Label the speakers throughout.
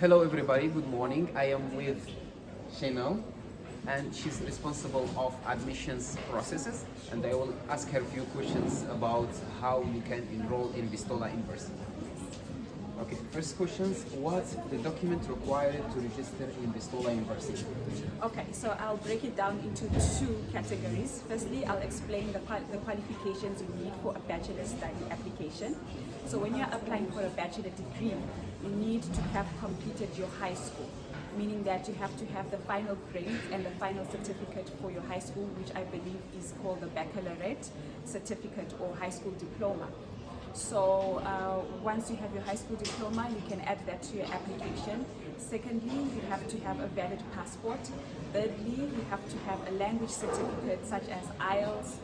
Speaker 1: Hello everybody, good morning. I am with Chanel and she's responsible of admissions processes, and I will ask her a few questions about how you can enroll in Vistula University. Okay, first questions, what's the document required to register in Vistula University?
Speaker 2: Okay, so I'll break it down into two categories. Firstly, I'll explain the qualifications you need for a bachelor's study application. So when you're applying for a bachelor degree, you need to have completed your high school, meaning that you have to have the final grades and the final certificate for your high school, which I believe is called the baccalaureate certificate or high school diploma. So once you have your high school diploma, you can add that to your application. Secondly, you have to have a valid passport. Thirdly, you have to have a language certificate such as IELTS,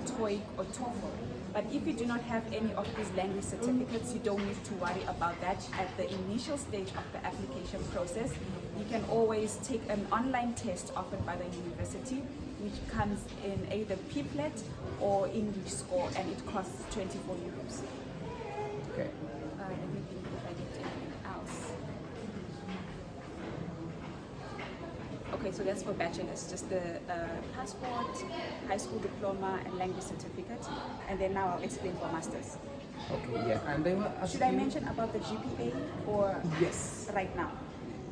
Speaker 2: TOEIC or TOEFL. But if you do not have any of these language certificates, you don't need to worry about that. At the initial stage of the application process, you can always take an online test offered by the university, which comes in either Piplet or English score, and it costs 24 euros.
Speaker 1: Okay.
Speaker 2: Let me think if I did anything else. Okay, so that's for bachelor's, just the passport, high school diploma, and language certificate. And then now I'll explain for master's.
Speaker 1: Okay, yeah. And they will ask
Speaker 2: Should I mention about the GPA or
Speaker 1: yes,
Speaker 2: right now?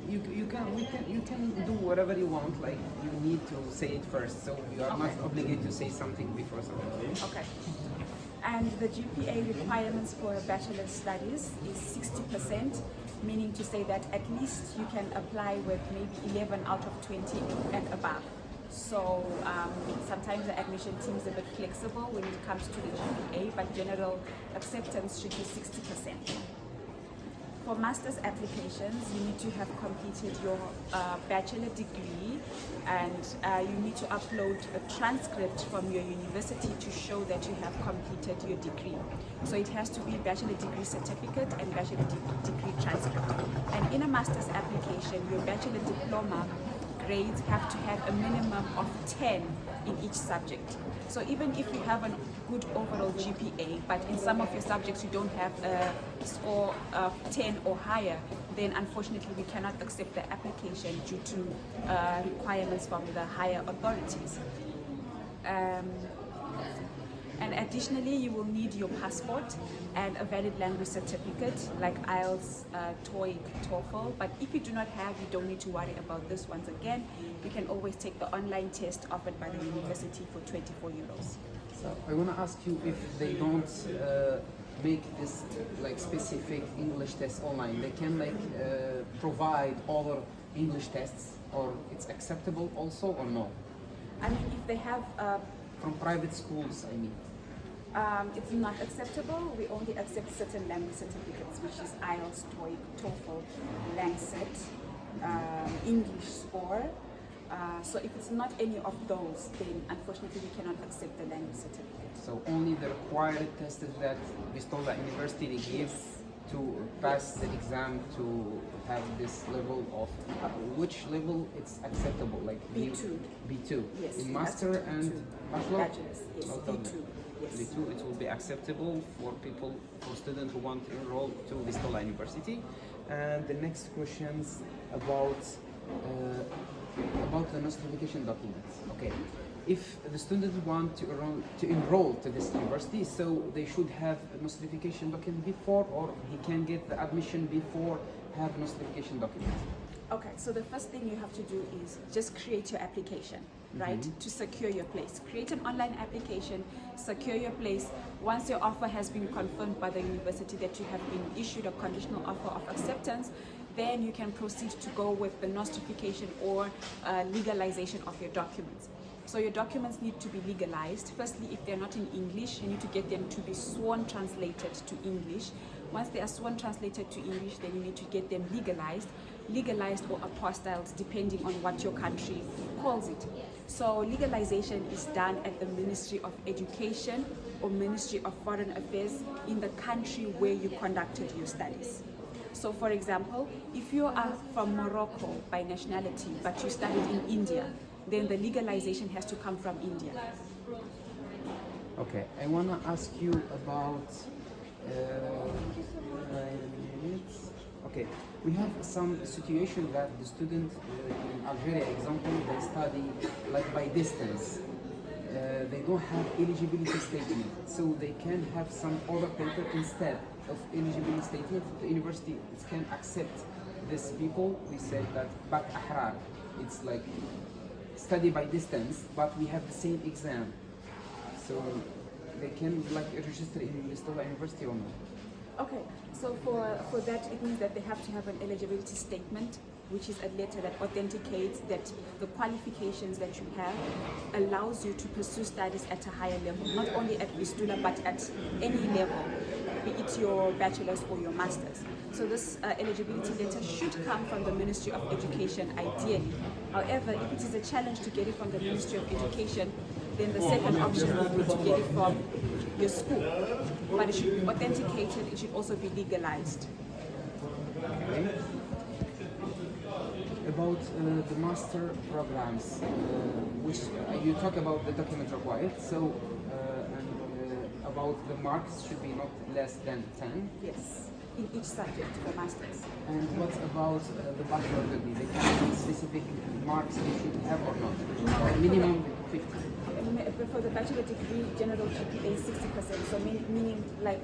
Speaker 1: you can do whatever you want. Like, you need to say it first, so you are not obligated to say something before something.
Speaker 2: Okay. And the GPA requirements for a bachelor's studies is 60%, meaning to say that at least you can apply with maybe 11 out of 20 and above. So sometimes the admission team is a bit flexible when it comes to the GPA, but general acceptance should be 60%. For master's applications, you need to have completed your bachelor degree, and you need to upload a transcript from your university to show that you have completed your degree. So it has to be bachelor degree certificate and bachelor degree transcript. And in a master's application, your bachelor diploma grades have to have a minimum of 10 in each subject. So even if you have a good overall GPA, but in some of your subjects you don't have a score of 10 or higher, then unfortunately we cannot accept the application due to requirements from the higher authorities. And additionally, you will need your passport and a valid language certificate like IELTS, TOEIC, TOEFL. But if you do not have, you don't need to worry about this once again. You can always take the online test offered by the university for 24 euros.
Speaker 1: So I want to ask you, if they don't make this like specific English test online, they can provide other English tests, or it's acceptable also or no?
Speaker 2: I mean, if they have
Speaker 1: from private schools, I mean.
Speaker 2: It's not acceptable. We only accept certain language certificates, which is IELTS, TOEIC, TOEFL, Lancet, English score. So if it's not any of those, then unfortunately we cannot accept the language certificate.
Speaker 1: So only the required tests that Vistula University gives to pass the exam to have this level of, which level it's acceptable, like
Speaker 2: B2.
Speaker 1: B2.
Speaker 2: Yes.
Speaker 1: In master and bachelor?
Speaker 2: Bachelor's, yes, B2. Yes.
Speaker 1: B2, it will be acceptable for people, for students who want to enroll to Vistula University. And the next questions about the notification documents. Okay. If the students want to enroll to this university, so they should have a notification document before, or he can get the admission before have a notification document?
Speaker 2: Okay, so the first thing you have to do is just create your application, right, to secure your place. Create an online application, secure your place. Once your offer has been confirmed by the university that you have been issued a conditional offer of acceptance, then you can proceed to go with the notification or legalization of your documents. So your documents need to be legalized. Firstly, if they're not in English, you need to get them to be sworn translated to English. Once they are sworn translated to English, then you need to get them legalized or apostilled, depending on what your country calls it. So legalization is done at the Ministry of Education or Ministry of Foreign Affairs in the country where you conducted your studies. So for example, if you are from Morocco by nationality, but you studied in India, then the legalization has to come from India.
Speaker 1: Okay, I want to ask you about Okay, we have some situation that the student in Algeria, example, they study like by distance. They don't have eligibility statement, so they can have some other paper instead of eligibility statement. The university can accept these people. We say that back ahrar, it's like study by distance, but we have the same exam, so they can like register in Vistula University or not.
Speaker 2: Okay, so for that it means that they have to have an eligibility statement, which is a letter that authenticates that the qualifications that you have allows you to pursue studies at a higher level, not only at Vistula but at any level, be it your bachelor's or your master's. So this eligibility letter should come from the Ministry of Education ideally. However, if it is a challenge to get it from the Ministry of Education, then the second option would be to get it from your school. But it should be authenticated, it should also be legalized.
Speaker 1: Okay. About the master programs, which you talk about the document required, so about the marks should be not less than 10.
Speaker 2: Yes, in each subject for masters.
Speaker 1: And what about the bachelor degree? They can have specific marks they should have or not? Minimum 50.
Speaker 2: For the bachelor degree, general GPA is 60%, so meaning like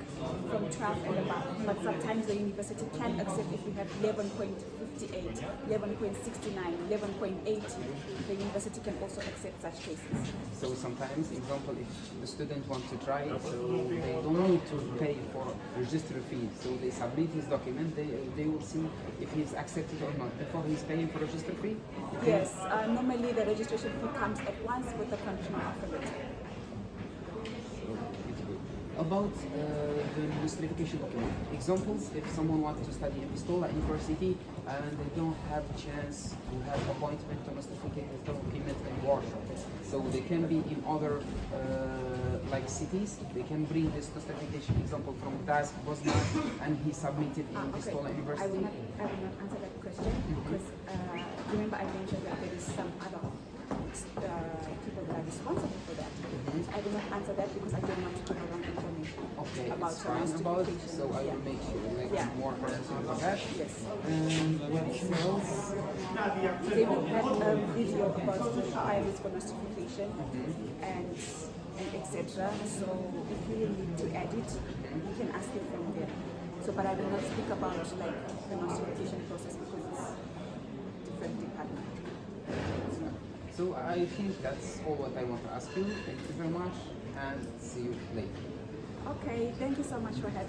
Speaker 2: from 12 and above. But sometimes the university can accept if you have 11.58, 11.69, 11.80, the university can also accept such cases.
Speaker 1: So sometimes, example, if the student wants to try it, so they don't need to pay for register fee, so they submit his document, they will see if he's accepted or not before he's paying for register fee?
Speaker 2: Yes, normally the registration fee comes at once with the conditional offer letter.
Speaker 1: About the nostrification document. Examples, if someone wants to study in Vistula University and they don't have a chance to have appointment to nostrificate the document in Warsaw, so they can be in other like cities, they can bring this nostrification example from Dask, Bosnia, and he submitted in Vistula University.
Speaker 2: I will not answer that question because remember I mentioned that there is some other people that are responsible for that. I will not answer that because I don't want to give wrong information about
Speaker 1: it's fine about it, so I will make sure like more information about that.
Speaker 2: Yes.
Speaker 1: And what else?
Speaker 2: They will have a video about the requirements for notification and etc. So if you need to add it, you can ask it from there. So, but I will not speak about like the notification process because it's different department.
Speaker 1: So I think that's all what I want to ask you. Thank you very much and see you later.
Speaker 2: Okay, thank you so much for having me.